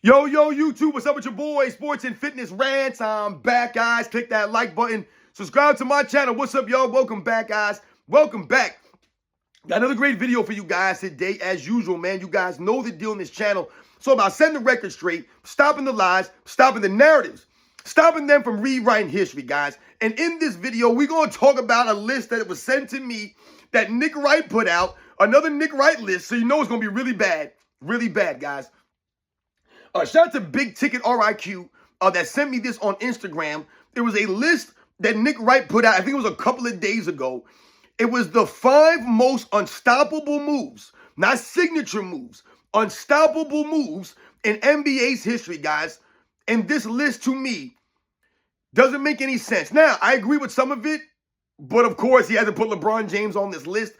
Yo, YouTube, what's up with your boy? Sports and Fitness Rants. I'm back, guys. Click that like button. Subscribe to my channel. What's up, y'all? Welcome back, guys. Welcome back. Got another great video for you guys today, as usual, man. You guys know the deal on this channel. So about setting the record straight, stopping the lies, stopping the narratives, stopping them from rewriting history, guys. And in this video, we're going to talk about a list that was sent to me that Nick Wright put out. Another Nick Wright list, so you know it's going to be really bad, guys. Shout out to Big Ticket RIQ that sent me this on Instagram. There was a list that Nick Wright put out, I think it was a couple of days ago. It was the 5 most unstoppable moves, not signature moves, unstoppable moves in NBA's history, guys. And this list, to me, doesn't make any sense. Now, I agree with some of it, but of course, he hasn't put LeBron James on this list.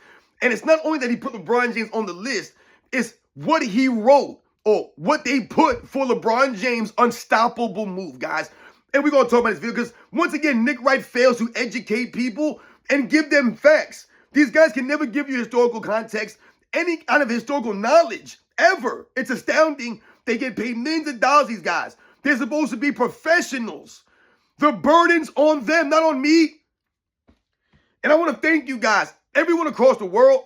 And it's not only that he put LeBron James on the list, it's what he wrote or what they put for LeBron James' unstoppable move, guys. And we're going to talk about this video because, once again, Nick Wright fails to educate people and give them facts. These guys can never give you historical context, any kind of historical knowledge, ever. It's astounding. They get paid millions of dollars, these guys. They're supposed to be professionals. The burden's on them, not on me. And I want to thank you guys, everyone across the world,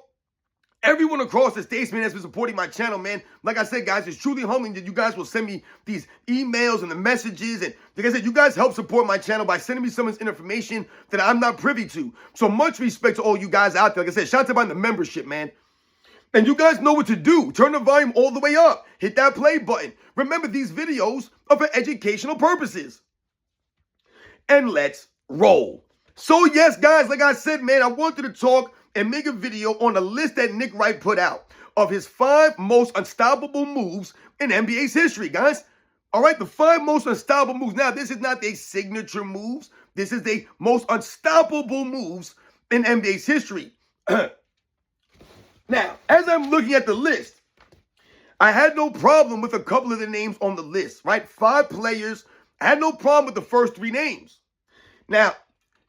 everyone across the states, man, that's been supporting my channel, man. Like I said, guys, it's truly humbling that you guys will send me these emails and the messages. And like I said, you guys help support my channel by sending me some of this information that I'm not privy to. So much respect to all you guys out there. Like I said, shout out to the membership, man. And you guys know what to do. Turn the volume all the way up. Hit that play button. Remember, these videos are for educational purposes. And let's roll. So yes, guys, like I said, man, I wanted to talk and make a video on a list that Nick Wright put out of his 5 most unstoppable moves in NBA's history, guys. All right, the 5 most unstoppable moves. Now, this is not their signature moves. This is the most unstoppable moves in NBA's history. Now, as I'm looking at the list, I had no problem with a couple of the names on the list, right? 5 players. I had no problem with the first 3 names. Now,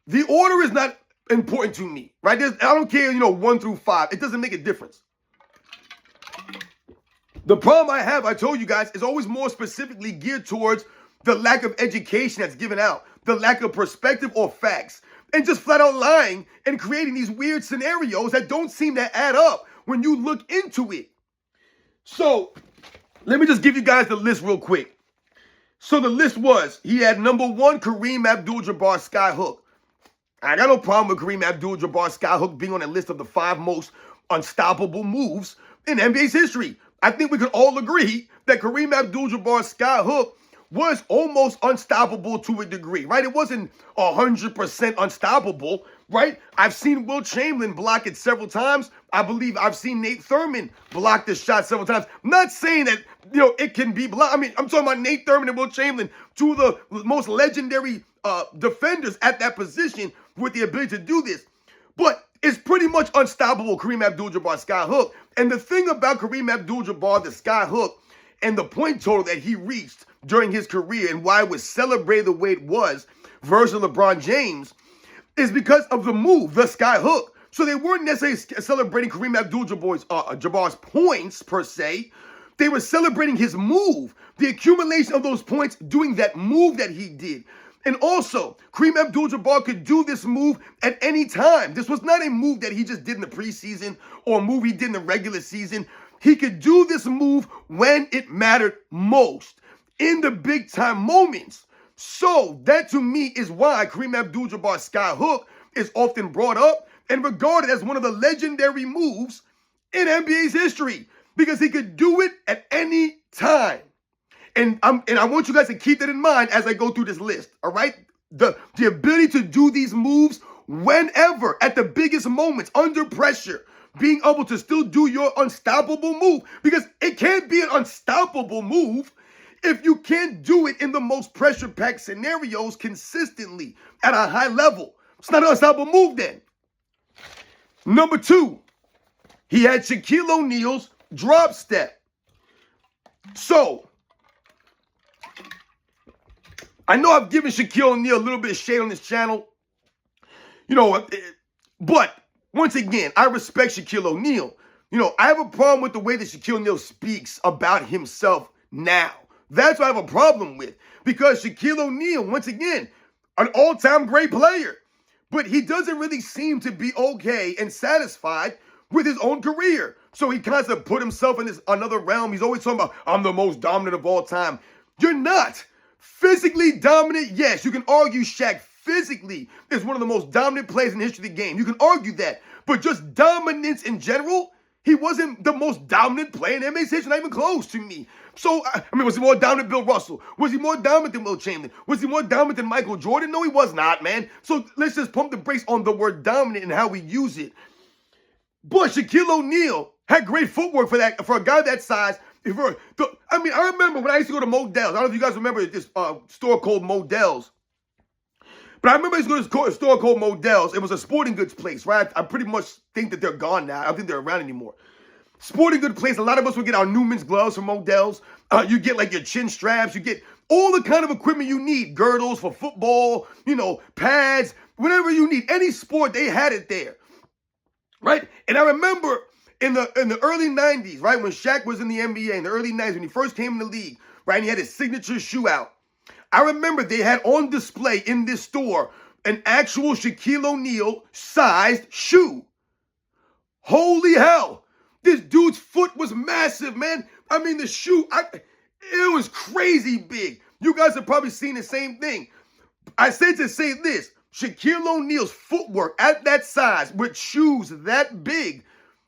the order is not important to me, right? I don't care, 1 through 5. It doesn't make a difference. The problem I have, I told you guys, is always more specifically geared towards the lack of education that's given out, the lack of perspective or facts, and just flat out lying and creating these weird scenarios that don't seem to add up when you look into it. So, let me just give you guys the list real quick. So the list was, he had number 1, Kareem Abdul-Jabbar skyhook. I got no problem with Kareem Abdul-Jabbar skyhook being on a list of the 5 most unstoppable moves in NBA's history. I think we could all agree that Kareem Abdul-Jabbar skyhook was almost unstoppable to a degree, right? It wasn't 100% unstoppable, right? I've seen Wilt Chamberlain block it several times. I believe I've seen Nate Thurman block this shot several times. I'm not saying that, it can be blocked. I mean, I'm talking about Nate Thurman and Wilt Chamberlain, 2 of the most legendary defenders at that position with the ability to do this. But it's pretty much unstoppable, Kareem Abdul-Jabbar skyhook. And the thing about Kareem Abdul-Jabbar, the skyhook, and the point total that he reached during his career and why it was celebrated the way it was versus LeBron James is because of the move, the skyhook. So they weren't necessarily celebrating Kareem Abdul-Jabbar's points per se. They were celebrating his move, the accumulation of those points doing that move that he did. And also, Kareem Abdul-Jabbar could do this move at any time. This was not a move that he just did in the preseason or a move he did in the regular season. He could do this move when it mattered most, in the big-time moments. So that, to me, is why Kareem Abdul-Jabbar skyhook is often brought up and regarded as one of the legendary moves in NBA's history, because he could do it at any time. And I want you guys to keep that in mind as I go through this list, all right? The ability to do these moves whenever, at the biggest moments, under pressure, being able to still do your unstoppable move, because it can't be an unstoppable move if you can't do it in the most pressure-packed scenarios consistently at a high level. It's not an unstoppable move then. Number 2, he had Shaquille O'Neal's drop step. So, I know I've given Shaquille O'Neal a little bit of shade on this channel, but once again, I respect Shaquille O'Neal. I have a problem with the way that Shaquille O'Neal speaks about himself now. That's what I have a problem with. Because Shaquille O'Neal, once again, an all-time great player. But he doesn't really seem to be okay and satisfied with his own career. So he kind of put himself in this another realm. He's always talking about, I'm the most dominant of all time. You're not. Physically dominant, yes. You can argue Shaq physically is one of the most dominant players in the history of the game. You can argue that. But just dominance in general, he wasn't the most dominant player in NBA's history, not even close to me. So, I mean, was he more dominant than Bill Russell? Was he more dominant than Will Chamberlain? Was he more dominant than Michael Jordan? No, he was not, man. So let's just pump the brakes on the word dominant and how we use it. But Shaquille O'Neal had great footwork for that, for a guy that size. I remember when I used to go to Modell's. I don't know if you guys remember this store called Modell's. But I remember I used to go to this store called Modell's. It was a sporting goods place, right? I pretty much think that they're gone now. I don't think they're around anymore. Sporting goods place. A lot of us would get our Newman's gloves from Modell's. You get like your chin straps. You get all the kind of equipment you need. Girdles for football, pads, whatever you need. Any sport, they had it there, right? And I remember in the early 90s, right, when Shaq was in the NBA, in the early 90s, when he first came in the league, right, and he had his signature shoe out. I remember they had on display in this store an actual Shaquille O'Neal sized shoe. Holy hell. This dude's foot was massive, man. I mean, the shoe, it was crazy big. You guys have probably seen the same thing. I say to say this, Shaquille O'Neal's footwork at that size with shoes that big,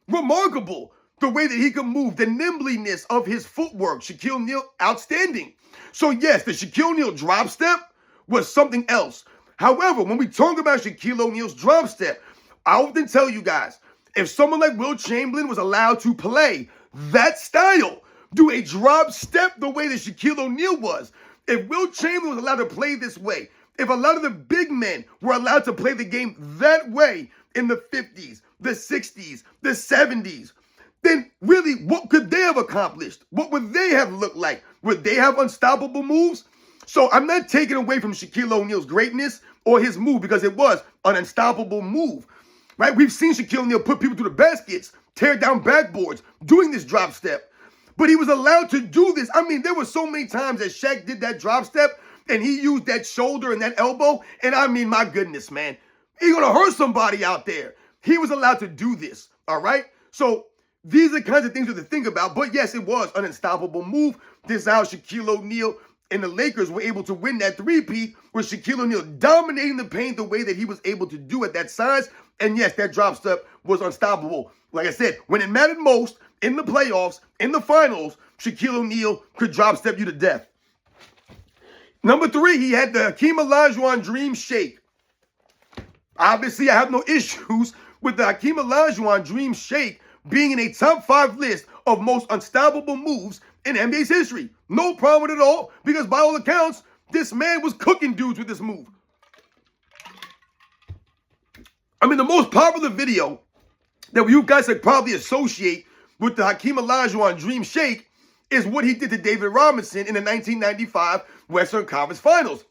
remarkable. The way that he could move, the nimbleness of his footwork. Shaquille O'Neal, outstanding. So yes, the Shaquille O'Neal drop step was something else. However, when we talk about Shaquille O'Neal's drop step, I often tell you guys, if someone like Will Chamberlain was allowed to play that style, do a drop step the way that Shaquille O'Neal was, if Will Chamberlain was allowed to play this way, if a lot of the big men were allowed to play the game that way in the 50s, the 60s, the 70s, then really, what could they have accomplished? What would they have looked like? Would they have unstoppable moves? So I'm not taking away from Shaquille O'Neal's greatness or his move because it was an unstoppable move, right? We've seen Shaquille O'Neal put people through the baskets, tear down backboards, doing this drop step. But he was allowed to do this. I mean, there were so many times that Shaq did that drop step and he used that shoulder and that elbow. And I mean, my goodness, man, he's going to hurt somebody out there. He was allowed to do this, all right? So these are the kinds of things to think about. But yes, it was an unstoppable move. This is how Shaquille O'Neal and the Lakers were able to win that three-peat with Shaquille O'Neal dominating the paint the way that he was able to do at that size. And yes, that drop step was unstoppable. Like I said, when it mattered most, in the playoffs, in the finals, Shaquille O'Neal could drop step you to death. Number 3, he had the Hakeem Olajuwon Dream Shake. Obviously, I have no issues with the Hakeem Olajuwon Dream Shake being in a top 5 list of most unstoppable moves in NBA's history. No problem with it at all, because by all accounts, this man was cooking dudes with this move. I mean, the most popular video that you guys could probably associate with the Hakeem Olajuwon Dream Shake is what he did to David Robinson in the 1995 Western Conference Finals.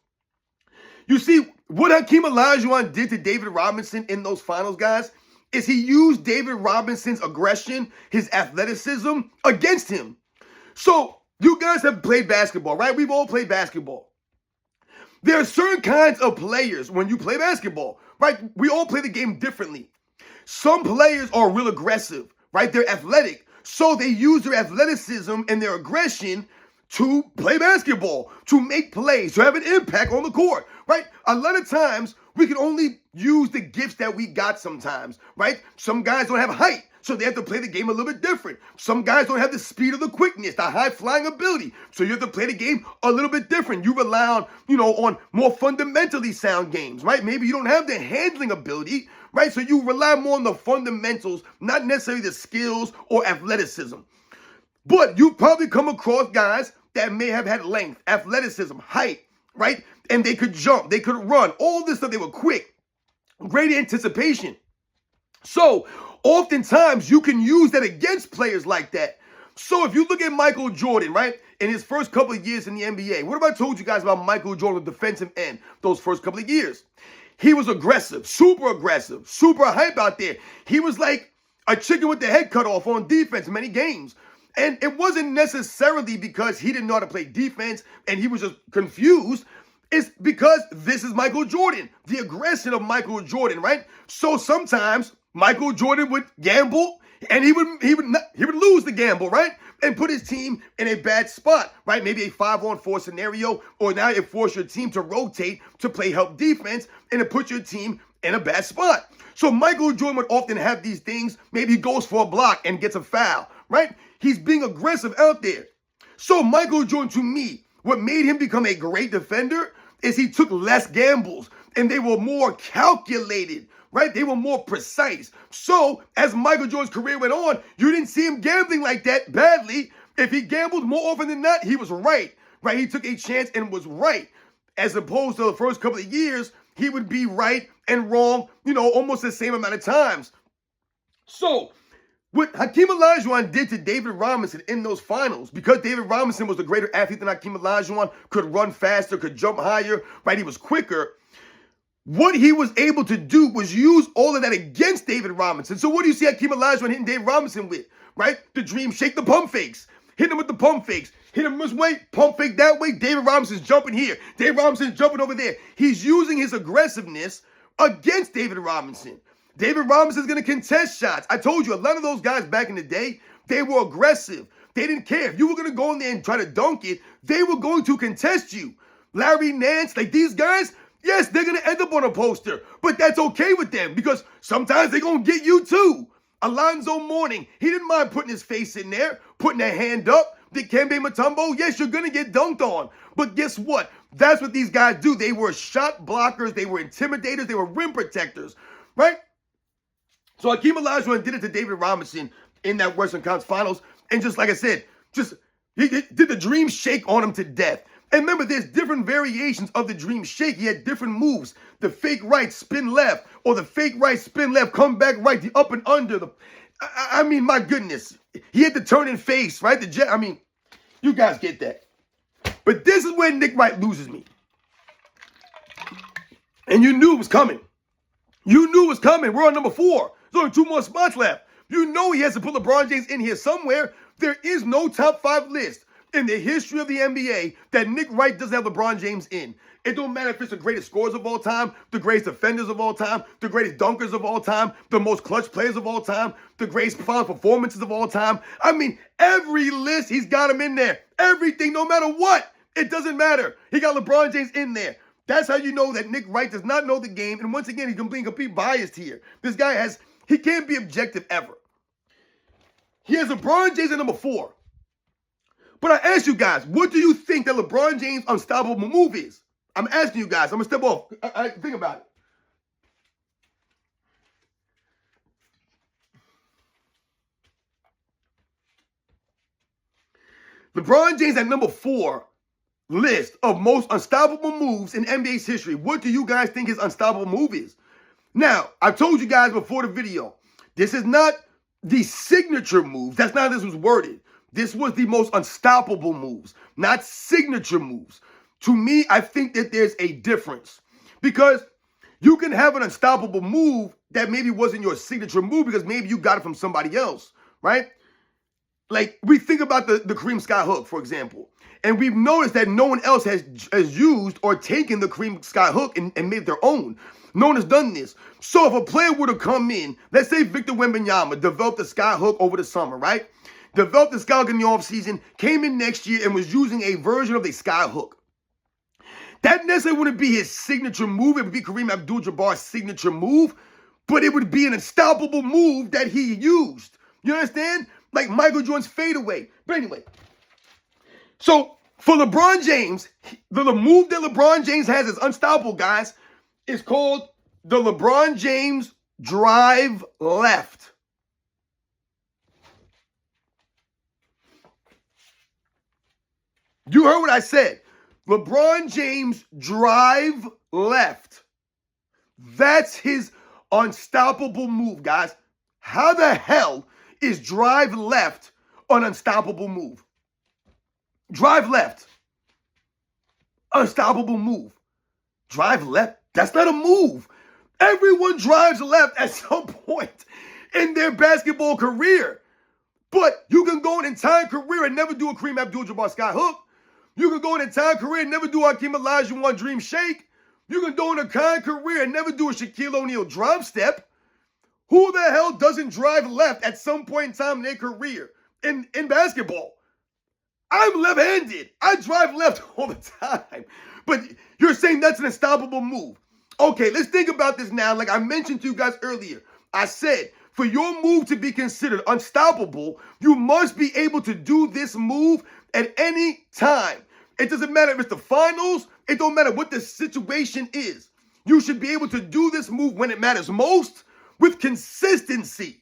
You see, what Hakeem Olajuwon did to David Robinson in those finals, guys, is he used David Robinson's aggression, his athleticism against him. So you guys have played basketball, right? We've all played basketball. There are certain kinds of players when you play basketball, right? We all play the game differently. Some players are real aggressive, right? They're athletic. So they use their athleticism and their aggression to play basketball, to make plays, to have an impact on the court, right? A lot of times, we can only use the gifts that we got sometimes, right? Some guys don't have height, so they have to play the game a little bit different. Some guys don't have the speed or the quickness, the high-flying ability, so you have to play the game a little bit different. You rely on, on more fundamentally sound games, right? Maybe you don't have the handling ability, right? So you rely more on the fundamentals, not necessarily the skills or athleticism. But you probably come across guys that may have had length, athleticism, height, right? And they could jump, they could run, all this stuff. They were quick, great anticipation. So oftentimes you can use that against players like that. So if you look at Michael Jordan, right, in his first couple of years in the NBA, what have I told you guys about Michael Jordan, the defensive end, those first couple of years? He was aggressive, super hype out there. He was like a chicken with the head cut off on defense in many games. And it wasn't necessarily because he didn't know how to play defense and he was just confused. It's because this is Michael Jordan, the aggression of Michael Jordan, right? So sometimes Michael Jordan would gamble and he would lose the gamble, right? And put his team in a bad spot, right? Maybe a 5-on-4 scenario, or now it forced your team to rotate to play help defense, and it put your team in a bad spot. So Michael Jordan would often have these things. Maybe he goes for a block and gets a foul, right? He's being aggressive out there. So Michael Jordan, to me, what made him become a great defender is he took less gambles and they were more calculated, right? They were more precise. So as Michael Jordan's career went on, you didn't see him gambling like that badly. If he gambled more often than not, he was right? He took a chance and was right. As opposed to the first couple of years, he would be right and wrong, almost the same amount of times. So what Hakeem Olajuwon did to David Robinson in those finals, because David Robinson was a greater athlete than Hakeem Olajuwon, could run faster, could jump higher, right? He was quicker. What he was able to do was use all of that against David Robinson. So what do you see Hakeem Olajuwon hitting David Robinson with, right? The dream shake, the pump fakes. Hit him with the pump fakes. Hit him this way, pump fake that way. David Robinson's jumping here. David Robinson's jumping over there. He's using his aggressiveness against David Robinson. David Robinson's going to contest shots. I told you, a lot of those guys back in the day, they were aggressive. They didn't care. If you were going to go in there and try to dunk it, they were going to contest you. Larry Nance, like these guys, yes, they're going to end up on a poster, but that's okay with them because sometimes they're going to get you too. Alonzo Mourning, he didn't mind putting his face in there, putting a hand up. Dikembe Mutombo, yes, you're going to get dunked on. But guess what? That's what these guys do. They were shot blockers. They were intimidators. They were rim protectors, right? So Hakeem Olajuwon did it to David Robinson in that Western Conference Finals. And just like I said, he did the dream shake on him to death. And remember, there's different variations of the dream shake. He had different moves. The fake right, spin left, or the fake right, spin left, come back right, the up and under. I mean, my goodness. He had the turn and face, right? You guys get that. But this is where Nick Wright loses me. And you knew it was coming. You knew it was coming. We're on number 4. There's only 2 more spots left. You know he has to put LeBron James in here somewhere. There is no top 5 list in the history of the NBA that Nick Wright doesn't have LeBron James in. It don't matter if it's the greatest scorers of all time, the greatest defenders of all time, the greatest dunkers of all time, the most clutch players of all time, the greatest final performances of all time. I mean, every list, he's got him in there. Everything, no matter what. It doesn't matter. He got LeBron James in there. That's how you know that Nick Wright does not know the game. And once again, he's being complete biased here. This guy he can't be objective ever. He has LeBron James at number 4. But I ask you guys, what do you think that LeBron James' unstoppable move is? I'm asking you guys. I'm going to step off. Think about it. LeBron James at number 4 list of most unstoppable moves in NBA's history. What do you guys think his unstoppable move is? Now, I told you guys before the video, this is not the signature move. That's not how this was worded. This was the most unstoppable moves, not signature moves. To me, I think that there's a difference because you can have an unstoppable move that maybe wasn't your signature move because maybe you got it from somebody else, right? Like we think about the Kareem Sky Hook, for example, and we've noticed that no one else has used or taken the Kareem Sky Hook and made their own. No one has done this. So if a player were to come in, let's say Victor Wembanyama developed the Sky Hook over the summer, right? Developed the Sky Hook in the offseason, came in next year and was using a version of the Sky Hook. That necessarily wouldn't be his signature move. It would be Kareem Abdul-Jabbar's signature move, but it would be an unstoppable move that he used. You understand? Like Michael Jordan's fadeaway. But anyway, so for LeBron James, the move that LeBron James has is unstoppable, guys. It's called the LeBron James drive left. You heard what I said. LeBron James drive left. That's his unstoppable move, guys. How the hell is drive left an unstoppable move? Drive left. Unstoppable move. Drive left. That's not a move. Everyone drives left at some point in their basketball career. But you can go an entire career and never do a Kareem Abdul-Jabbar sky hook. You can go an entire career and never do a Hakeem Olajuwon dream shake. You can go an entire career and never do a Shaquille O'Neal drop step. Who the hell doesn't drive left at some point in time in their career in basketball? I'm left-handed. I drive left all the time. But you're saying that's an unstoppable move. Okay, let's think about this now. Like I mentioned to you guys earlier, I said, for your move to be considered unstoppable, you must be able to do this move at any time. It doesn't matter if it's the finals. It don't matter what the situation is. You should be able to do this move when it matters most with consistency.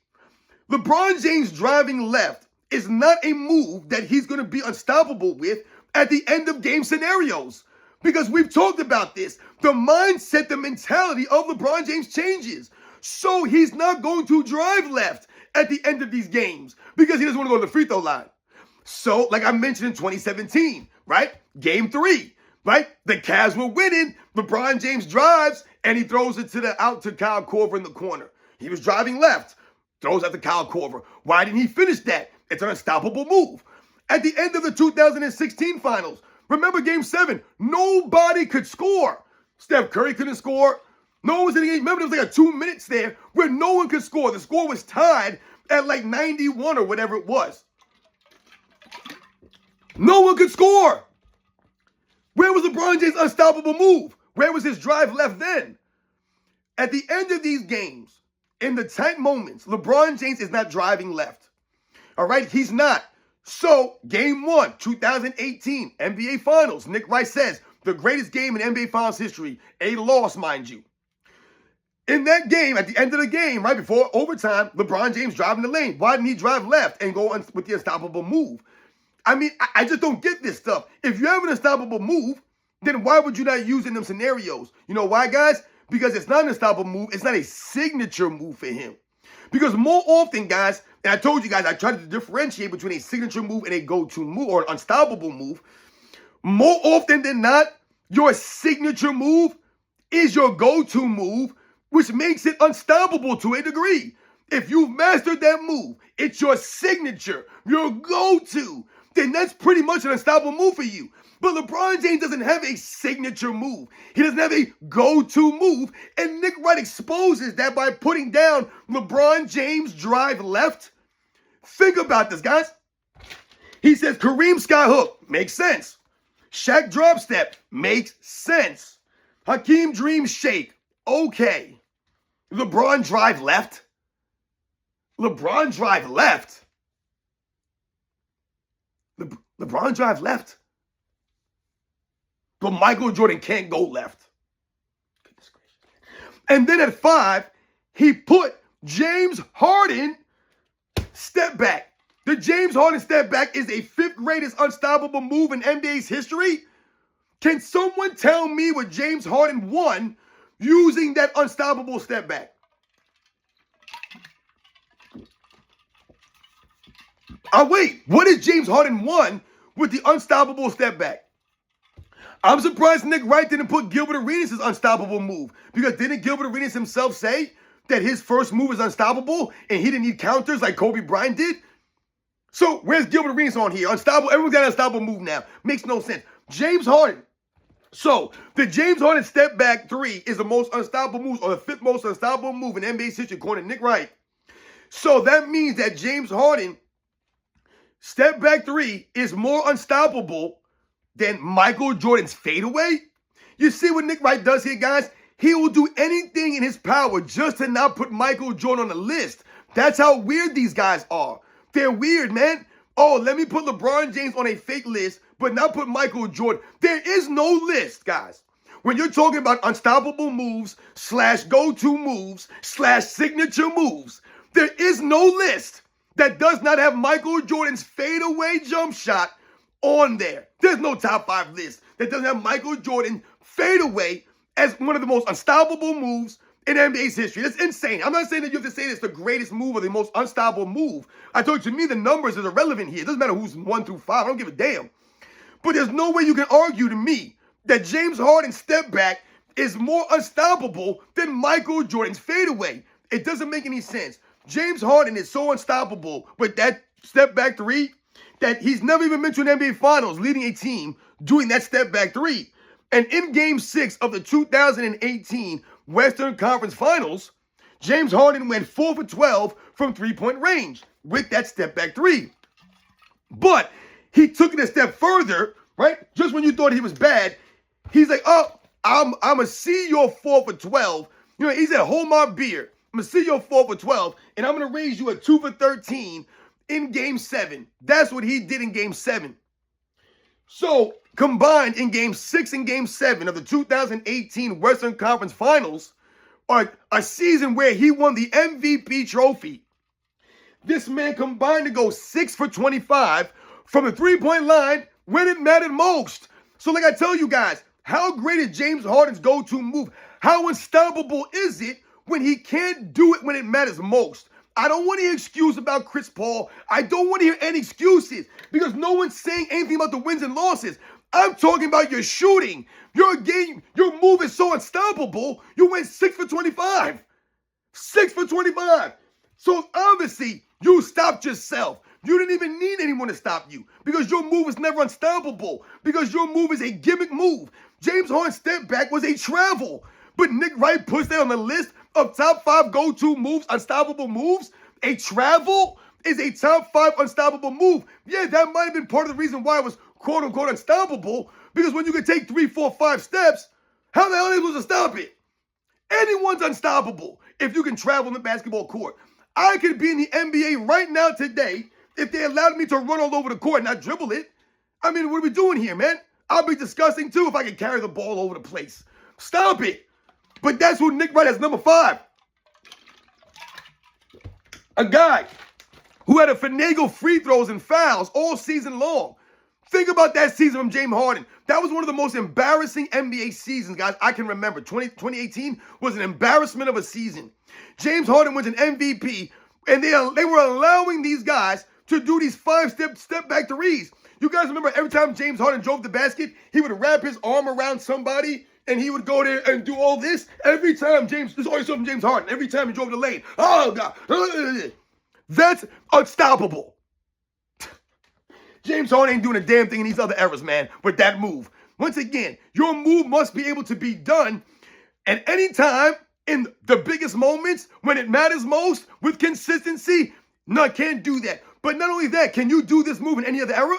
LeBron James driving left is not a move that he's going to be unstoppable with at the end of game scenarios. Because we've talked about this. The mindset, the mentality of LeBron James changes. So he's not going to drive left at the end of these games because he doesn't want to go to the free throw line. So, like I mentioned in 2017, right? Game 3, right? The Cavs were winning. LeBron James drives and he throws it out to Kyle Korver in the corner. He was driving left, throws out to Kyle Korver. Why didn't he finish that? It's an unstoppable move. At the end of the 2016 finals, remember Game 7, nobody could score. Steph Curry couldn't score. No one was in the game. Remember, there was like 2 minutes there where no one could score. The score was tied at like 91 or whatever it was. No one could score. Where was LeBron James' unstoppable move? Where was his drive left then? At the end of these games, in the tight moments, LeBron James is not driving left. All right? He's not. So, Game 1, 2018, NBA Finals. Nick Wright says, the greatest game in NBA Finals history. A loss, mind you. In that game, at the end of the game, right before overtime, LeBron James driving the lane. Why didn't he drive left and go with the unstoppable move? I mean, I just don't get this stuff. If you have an unstoppable move, then why would you not use it in them scenarios? You know why, guys? Because it's not an unstoppable move. It's not a signature move for him. Because more often, guys, and I told you guys, I tried to differentiate between a signature move and a go-to move or an unstoppable move. More often than not, your signature move is your go-to move, which makes it unstoppable to a degree. If you've mastered that move, it's your signature, your go-to, then that's pretty much an unstoppable move for you. But LeBron James doesn't have a signature move. He doesn't have a go-to move. And Nick Wright exposes that by putting down LeBron James drive left. Think about this, guys. He says Kareem skyhook, makes sense. Shaq drop step, makes sense. Hakeem dream shake, okay. LeBron drive left? LeBron drive left? LeBron drive left? But Michael Jordan can't go left. Goodness gracious. And then at 5, he put James Harden step back. The James Harden step back is a 5th greatest unstoppable move in NBA's history. Can someone tell me what James Harden won using that unstoppable step back? Wait, what is James Harden won with the unstoppable step back? I'm surprised Nick Wright didn't put Gilbert Arenas' unstoppable move. Because didn't Gilbert Arenas himself say that his first move is unstoppable and he didn't need counters like Kobe Bryant did? So where's Gilbert Arenas on here? Unstoppable. Everyone's got an unstoppable move now. Makes no sense. James Harden. So the James Harden step back 3 is the most unstoppable move, or the 5th most unstoppable move in NBA history, according to Nick Wright. So that means that James Harden step back 3 is more unstoppable than Michael Jordan's fadeaway. You see what Nick Wright does here, guys? He will do anything in his power just to not put Michael Jordan on the list. That's how weird these guys are. They're weird, man. Oh, let me put LeBron James on a fake list, but not put Michael Jordan. There is no list, guys. When you're talking about unstoppable moves / go-to moves / signature moves, there is no list that does not have Michael Jordan's fadeaway jump shot on there. There's no top 5 list that doesn't have Michael Jordan fadeaway as one of the most unstoppable moves in NBA's history. That's insane. I'm not saying that you have to say it's the greatest move or the most unstoppable move. I told you, to me, the numbers is irrelevant here. It doesn't matter who's 1 through 5. I don't give a damn. But there's no way you can argue to me that James Harden's step back is more unstoppable than Michael Jordan's fadeaway. It doesn't make any sense. James Harden is so unstoppable with that step back three that he's never even been to an NBA Finals leading a team doing that step back three. And in Game 6 of the 2018 Western Conference Finals, James Harden went 4 for 12 from three-point range with that step back three. But he took it a step further, right? Just when you thought he was bad, he's like, oh, I'm going to see your 4 for 12. You know, he said, hold my beer. I'm going to see your 4 for 12, and I'm going to raise you a 2 for 13 in Game 7. That's what he did in Game 7. So, combined in Game 6 and Game 7 of the 2018 Western Conference Finals are a season where he won the MVP trophy. This man combined to go 6 for 25 from the three-point line when it mattered most. So like I tell you guys, how great is James Harden's go-to move? How unstoppable is it when he can't do it when it matters most? I don't want to hear excuse about Chris Paul. I don't want to hear any excuses because no one's saying anything about the wins and losses. I'm talking about your shooting. Your move is so unstoppable, you went 6 for 25. 6 for 25. So obviously, you stopped yourself. You didn't even need anyone to stop you because your move is never unstoppable because your move is a gimmick move. James Harden's step back was a travel. But Nick Wright puts that on the list of top 5 go-to moves, unstoppable moves. A travel is a top 5 unstoppable move. Yeah, that might have been part of the reason why it was quote-unquote unstoppable because when you can take 3, 4, 5 steps, how the hell are they supposed to stop it? Anyone's unstoppable if you can travel in the basketball court. I could be in the NBA right now today if they allowed me to run all over the court and not dribble it. I mean, what are we doing here, man? I'll be disgusting too if I can carry the ball over the place. Stop it. But that's who Nick Wright has number 5. A guy who had to finagle free throws and fouls all season long. Think about that season from James Harden. That was one of the most embarrassing NBA seasons, guys, I can remember. 2018 was an embarrassment of a season. James Harden wins an MVP, and they were allowing these guys to do these 5-step back threes. You guys remember every time James Harden drove the basket, he would wrap his arm around somebody, and he would go there and do all this. Every time this is all you saw from James Harden. Every time he drove the lane. Oh, God. That's unstoppable. James Harden ain't doing a damn thing in these other eras, man, with that move. Once again, your move must be able to be done at any time in the biggest moments when it matters most with consistency. No, can't do that. But not only that, can you do this move in any other era?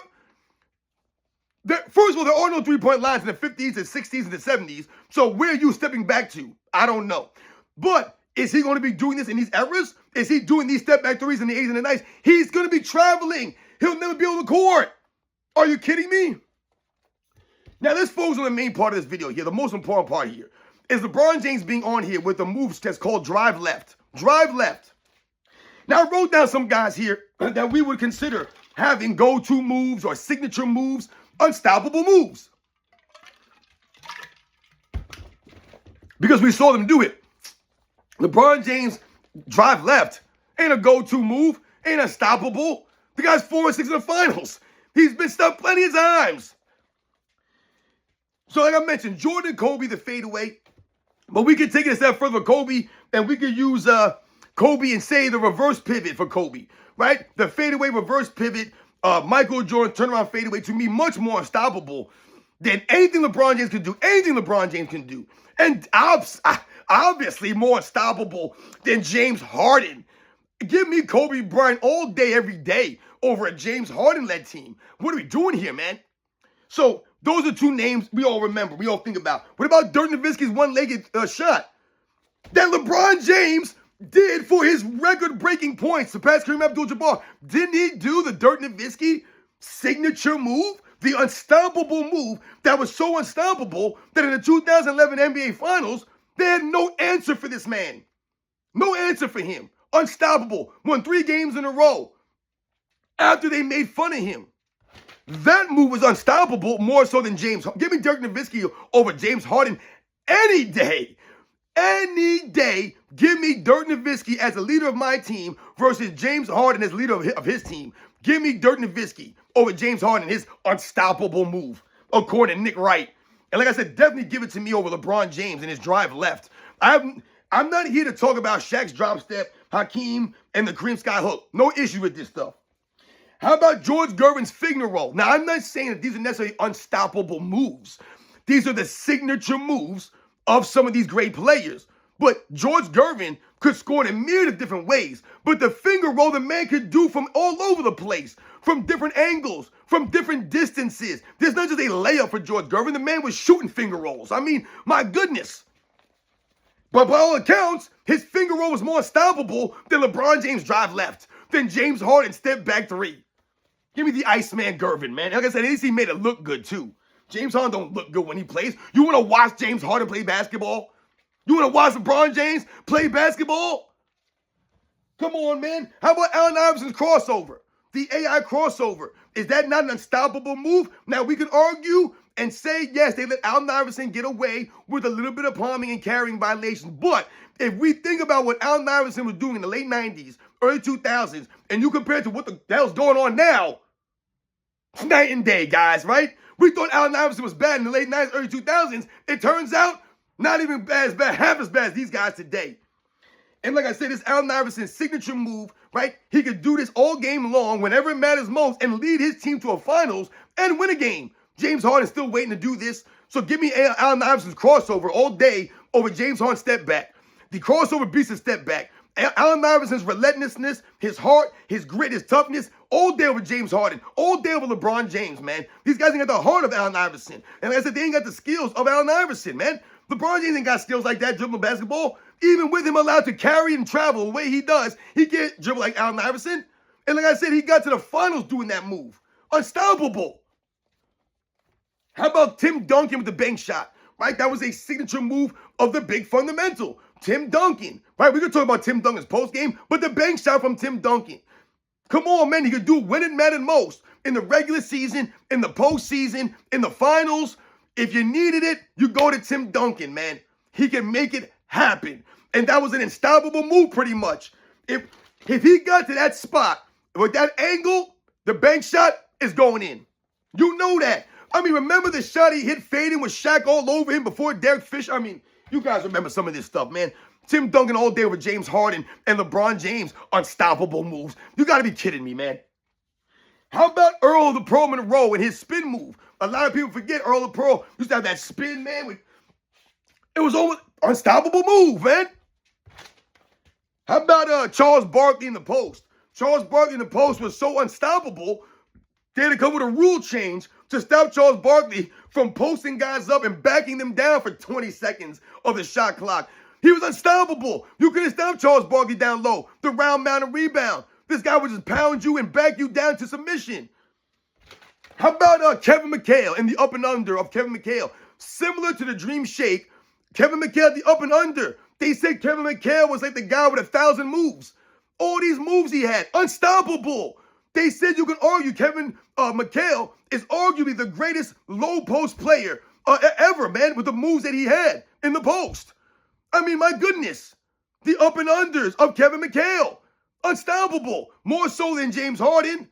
First of all, there are no three-point lines in the 50s and 60s and the 70s. So where are you stepping back to? I don't know. But is he going to be doing this in these eras? Is he doing these step-back threes in the 80s and the 90s? He's going to be traveling. He'll never be on the court. Are you kidding me? Now, let's focus on the main part of this video here. The most important part here is LeBron James being on here with a move that's called drive left. Drive left. Now, I wrote down some guys here that we would consider having go-to moves or signature moves, unstoppable moves. Because we saw them do it. LeBron James drive left ain't a go-to move, ain't unstoppable. The guy's 4-6 in the finals. He's been stopped plenty of times. So like I mentioned, Jordan, Kobe, the fadeaway. But we could take it a step further for Kobe, and we could use Kobe and say the reverse pivot for Kobe, right? The fadeaway reverse pivot, Michael Jordan turnaround fadeaway, to me, much more unstoppable than anything LeBron James can do. Anything LeBron James can do. And obviously more unstoppable than James Harden. Give me Kobe Bryant all day, every day over a James Harden-led team. What are we doing here, man? So those are 2 names we all remember, we all think about. What about Dirk Nowitzki's one-legged shot that LeBron James did for his record-breaking points, surpassed Kareem Abdul-Jabbar? Didn't he do the Dirk Nowitzki signature move? The unstoppable move that was so unstoppable that in the 2011 NBA Finals, they had no answer for this man. No answer for him. Unstoppable. Won 3 games in a row after they made fun of him. That move was unstoppable more so than James. Give me Dirk Nowitzki over James Harden any day. Any day, give me Dirk Nowitzki as a leader of my team versus James Harden as leader of his team. Give me Dirk Nowitzki over James Harden, his unstoppable move, according to Nick Wright. And like I said, definitely give it to me over LeBron James and his drive left. I'm not here to talk about Shaq's drop step, Hakeem, and the Kareem Sky Hook. No issue with this stuff. How about George Gervin's finger roll? Now, I'm not saying that these are necessarily unstoppable moves. These are the signature moves of some of these great players. But George Gervin could score in a myriad of different ways. But the finger roll the man could do from all over the place, from different angles, from different distances. There's not just a layup for George Gervin. The man was shooting finger rolls. I mean, my goodness. But by all accounts, his finger roll was more unstoppable than LeBron James drive left, than James Harden step back three. Give me the Iceman Gervin, man. Like I said, at least he made it look good, too. James Harden don't look good when he plays. You want to watch James Harden play basketball? You want to watch LeBron James play basketball? Come on, man. How about Allen Iverson's crossover? The AI crossover. Is that not an unstoppable move? Now, we can argue and say, yes, they let Allen Iverson get away with a little bit of palming and carrying violations. But if we think about what Allen Iverson was doing in the late 90s, early 2000s, and you compare it to what the hell's going on now, it's night and day, guys, right? We thought Allen Iverson was bad in the late 90s, early 2000s. It turns out, not even half as bad as these guys today. And like I said, this Allen Iverson signature move, right? He could do this all game long whenever it matters most and lead his team to a finals and win a game. James Harden's still waiting to do this. So give me Allen Iverson's crossover all day over James Harden's step back. The crossover beats his step back. Allen Iverson's relentlessness, his heart, his grit, his toughness, all day over James Harden, all day over LeBron James, man. These guys ain't got the heart of Allen Iverson. And like I said, they ain't got the skills of Allen Iverson, man. LeBron James ain't got skills like that dribbling basketball. Even with him allowed to carry and travel the way he does, he can't dribble like Allen Iverson. And like I said, he got to the finals doing that move. Unstoppable. How about Tim Duncan with the bank shot? Right? That was a signature move of the big fundamental. Tim Duncan. Right? We could talk about Tim Duncan's post game, but the bank shot from Tim Duncan. Come on, man. He could do when it mattered most. In the regular season, in the postseason, in the finals. If you needed it, you go to Tim Duncan, man. He can make it happen. And that was an unstoppable move pretty much. If he got to that spot with that angle, the bank shot is going in. You know that. I mean, remember the shot he hit fading with Shaq all over him before Derek Fisher? I mean, you guys remember some of this stuff, man. Tim Duncan all day with James Harden and LeBron James. Unstoppable moves. You got to be kidding me, man. How about Earl the Pearl Monroe and his spin move? A lot of people forget Earl the Pearl used to have that spin, man. It was almost unstoppable move, man. How about Charles Barkley in the post? Charles Barkley in the post was so unstoppable, they had to come with a rule change to stop Charles Barkley from posting guys up and backing them down for 20 seconds of the shot clock. He was unstoppable. You couldn't stop Charles Barkley down low. The round, mound, and rebound. This guy would just pound you and back you down to submission. How about Kevin McHale and the up and under of Kevin McHale? Similar to the Dream Shake, Kevin McHale, the up and under. They said Kevin McHale was like the guy with 1,000 moves. All these moves he had, unstoppable. They said you can argue Kevin McHale is arguably the greatest low post player ever, man, with the moves that he had in the post. I mean, my goodness. The up and unders of Kevin McHale. Unstoppable. More so than James Harden.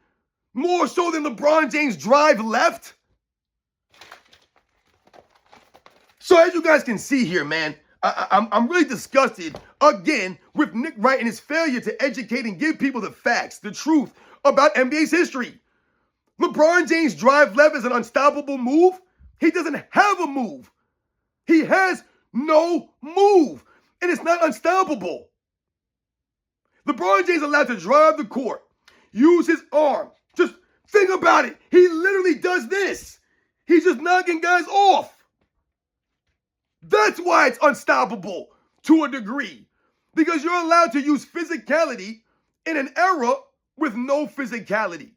More so than LeBron James drive left. So as you guys can see here, man, I'm really disgusted, again, with Nick Wright and his failure to educate and give people the facts, the truth about NBA's history. LeBron James' drive left is an unstoppable move. He doesn't have a move. He has no move, and it's not unstoppable. LeBron James allowed to drive the court, use his arm. Just think about it. He literally does this. He's just knocking guys off. That's why it's unstoppable to a degree. Because you're allowed to use physicality in an era with no physicality.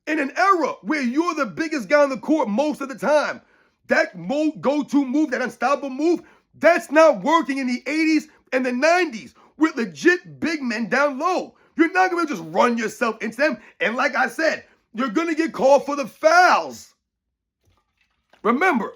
In an era where you're the biggest guy on the court most of the time. That go-to move, that unstoppable move, that's not working in the 80s and the 90s with legit big men down low. You're not going to just run yourself into them. And like I said, you're going to get called for the fouls. Remember,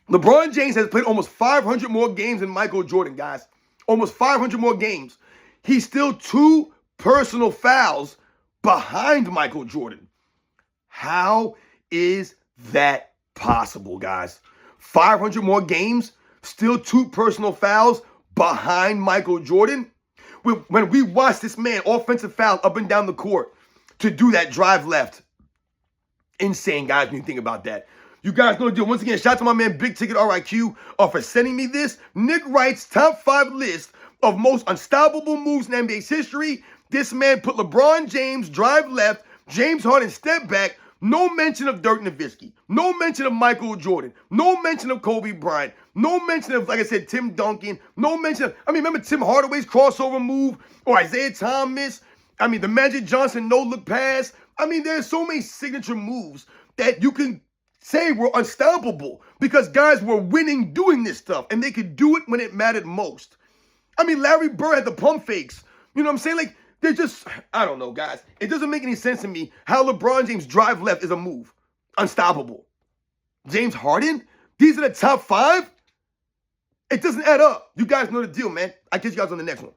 LeBron James has played almost 500 more games than Michael Jordan, guys. Almost 500 more games. He's still 2 personal fouls behind Michael Jordan. How is that possible, guys? 500 more games, still 2 personal fouls behind Michael Jordan? when we watch this man offensive foul up and down the court to do that drive left. Insane, guys, when you think about that. You guys know the deal. Once again, shout out to my man Big Ticket RIQ for sending me this. Nick Wright's top 5 list of most unstoppable moves in NBA's history. This man put LeBron James drive left, James Harden step back. No mention of Dirk Nowitzki. No mention of Michael Jordan. No mention of Kobe Bryant. No mention of, like I said, Tim Duncan. No mention of, remember Tim Hardaway's crossover move or Isaiah Thomas. The Magic Johnson no-look pass. There's so many signature moves that you can say were unstoppable because guys were winning doing this stuff and they could do it when it mattered most. Larry Bird had the pump fakes. You know what I'm saying? Like, they're just, I don't know, guys. It doesn't make any sense to me how LeBron James drive left is a move. Unstoppable. James Harden? These are the top 5? It doesn't add up. You guys know the deal, man. I'll catch you guys on the next one.